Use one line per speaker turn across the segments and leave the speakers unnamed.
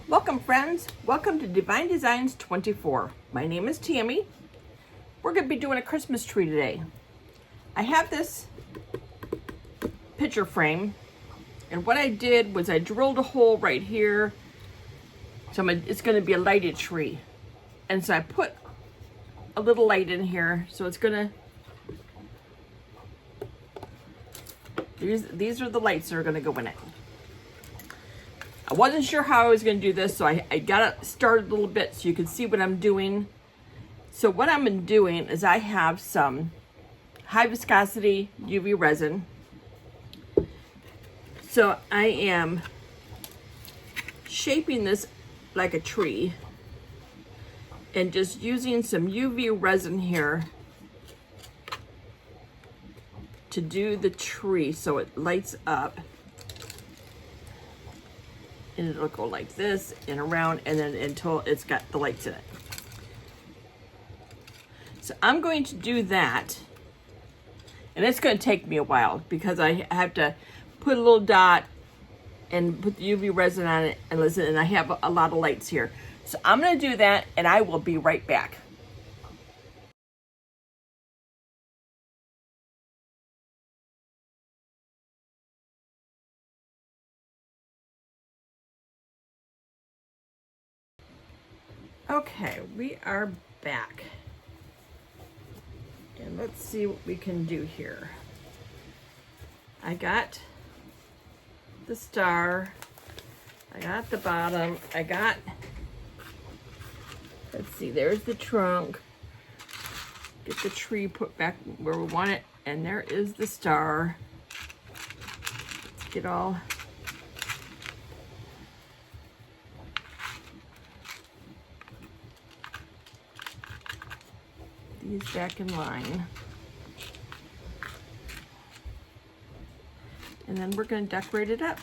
Welcome friends, welcome to Divine Designs 24. My name is Tammy. We're going to be doing a Christmas tree today. I have this picture frame, and what I did was I drilled a hole right here. So it's going to be a lighted tree. And so I put a little light in here, so it's going to, these are the lights that are going to go in it. I wasn't sure how I was going to do this, so I got it started a little bit so you can see what I'm doing. So what I'm doing is I have some high viscosity UV resin. So I am shaping this like a tree and just using some UV resin here to do the tree so it lights up. And it'll go like this and around and then until it's got the lights in it. So I'm going to do that. And it's going to take me a while because I have to put a little dot and put the UV resin on it and listen, and I have a lot of lights here. So I'm going to do that and I will be right back. Okay, we are back. And let's see what we can do here. I got the star, I got the bottom, let's see, there's the trunk. Get the tree put back where we want it, and there is the star. Let's get all these back in line. And then we're going to decorate it up.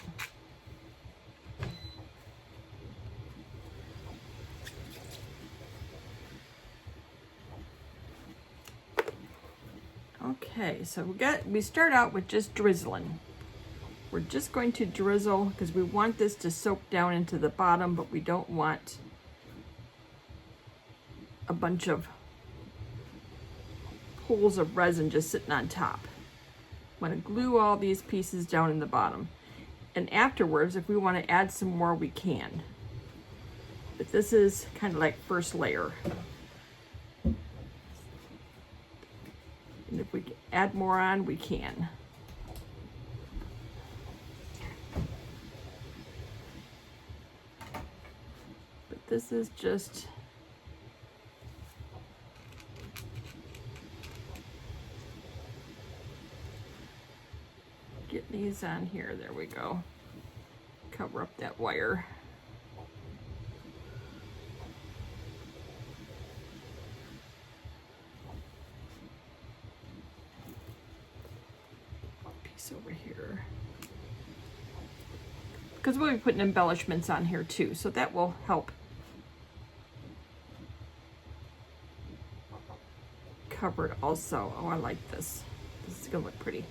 Okay, so we start out with just drizzling. We're just going to drizzle because we want this to soak down into the bottom, but we don't want a bunch of pools of resin just sitting on top. I'm going to glue all these pieces down in the bottom. And afterwards, if we want to add some more, we can. But this is kind of like first layer. And if we add more on, we can. But this is just get these on here. There we go. Cover up that wire. Piece over here. Because we'll be putting embellishments on here too, so that will help cover it also. Oh, I like this. This is gonna look pretty.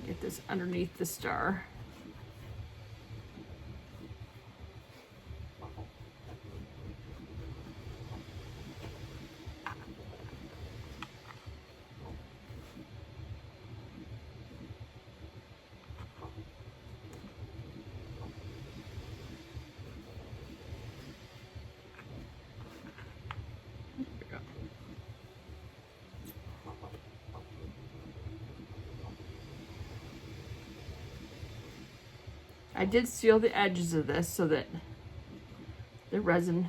Get this underneath the star. I did seal the edges of this so that the resin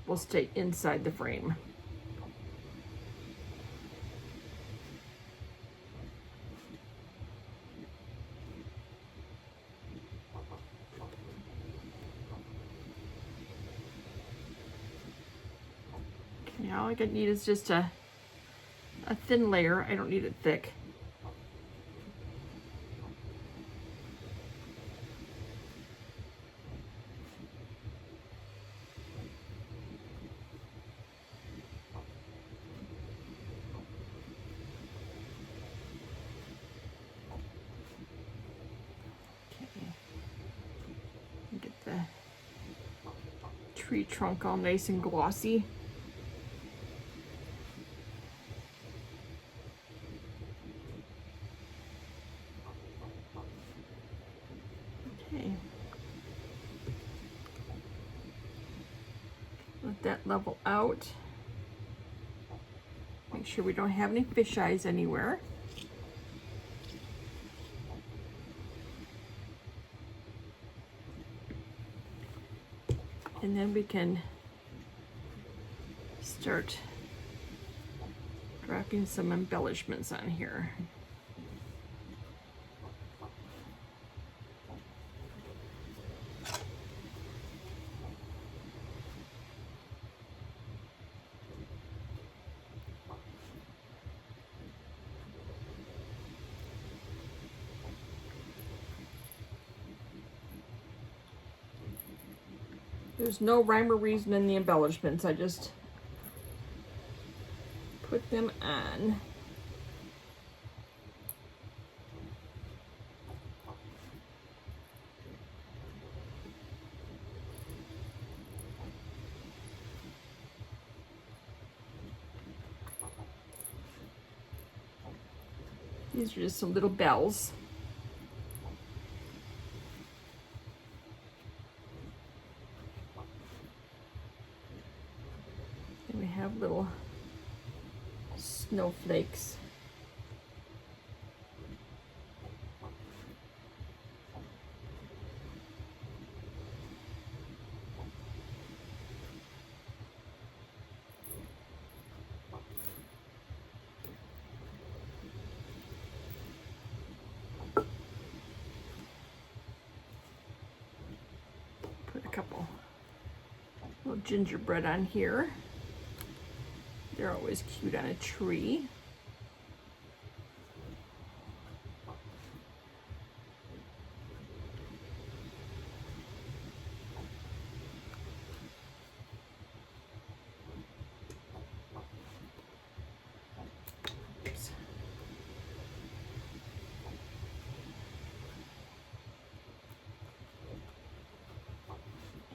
will stay inside the frame. All I need is just a thin layer. I don't need it thick. Get the tree trunk all nice and glossy. Okay. Let that level out. Make sure we don't have any fish eyes anywhere. And then we can start dropping some embellishments on here. There's no rhyme or reason in the embellishments. I just put them on. These are just some little bells. And we have little snowflakes. Put a couple little gingerbread on here. They're always cute on a tree. Oops.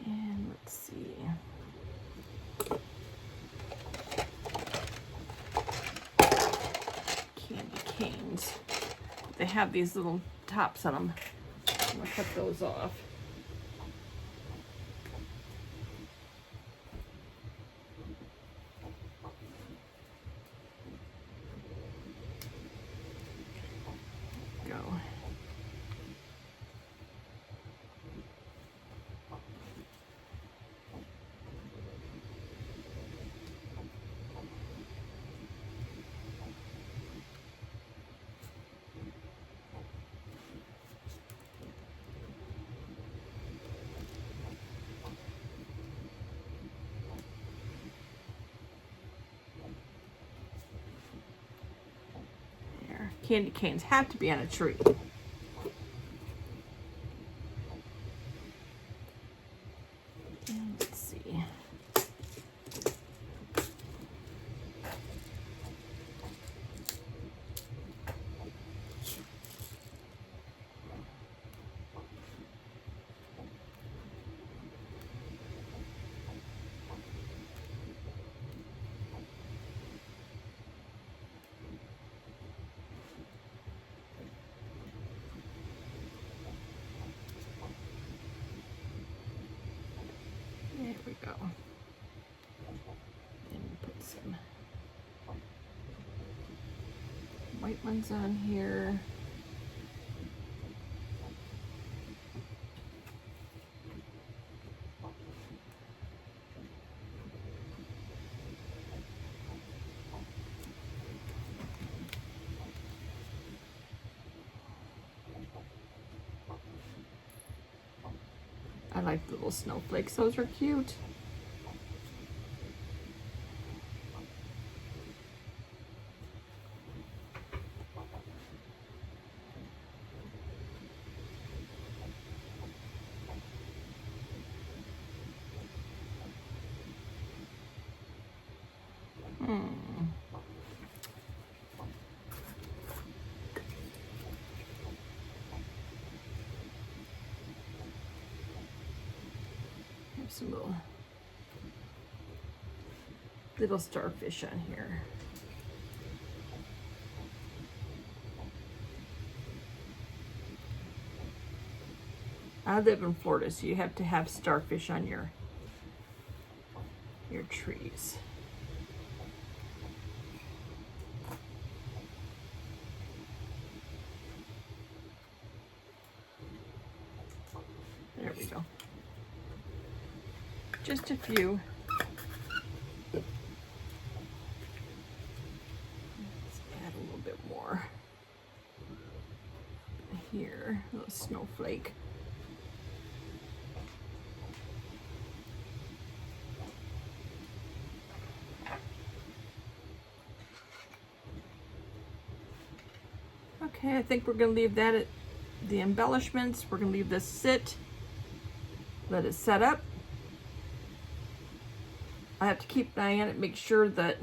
And let's see. Canes. They have these little tops on them. I'm gonna cut those off. Go. Candy canes have to be on a tree. And let's see. There we go. And put some white ones on here. I like the little snowflakes, those are cute. some little starfish on here. I live in Florida, so you have to have starfish on your trees. There we go. Just a few. Let's add a little bit more here, a little snowflake. Okay, I think we're going to leave that at the embellishments. We're going to leave this sit, let it set up. I have to keep an eye on it, make sure that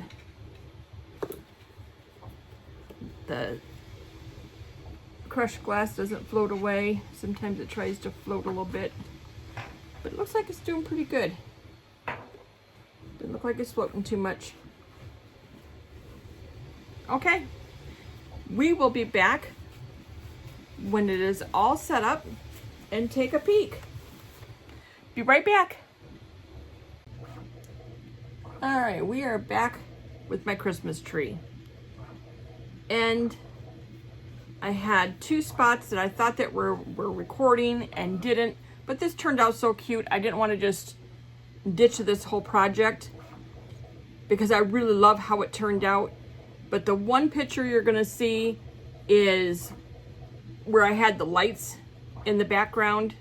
the crushed glass doesn't float away. Sometimes it tries to float a little bit, but it looks like it's doing pretty good. Doesn't look like it's floating too much. Okay. We will be back when it is all set up and take a peek. Be right back. All right, we are back with my Christmas tree. And I had two spots that I thought that were recording and didn't, but this turned out so cute. I didn't want to just ditch this whole project because I really love how it turned out. But the one picture you're gonna see is where I had the lights in the background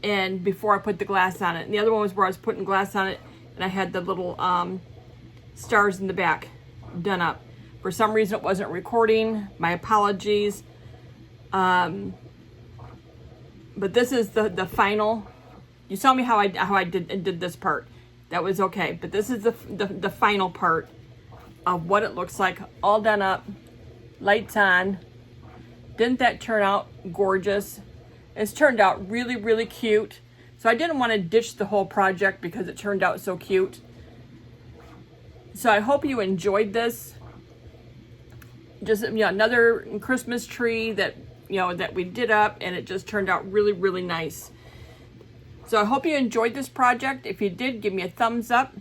and before I put the glass on it. And the other one was where I was putting glass on it and I had the little stars in the back done up. For some reason it wasn't recording. My apologies. But this is the final. You saw me how I did this part. That was okay. But this is the final part of what it looks like, all done up, lights on. Didn't that turn out gorgeous? It's turned out really, really cute. So I didn't want to ditch the whole project because it turned out so cute. So I hope you enjoyed this. Just, you know, another Christmas tree that, you know, that we did up, and it just turned out really, really nice. So I hope you enjoyed this project. If you did, give me a thumbs up.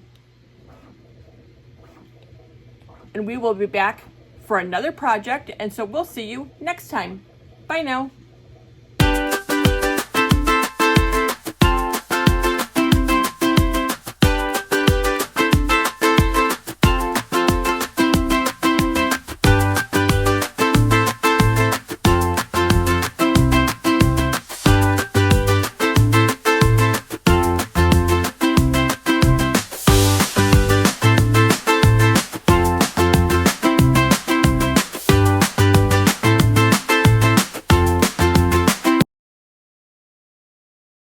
And we will be back for another project, and so we'll see you next time. Bye now.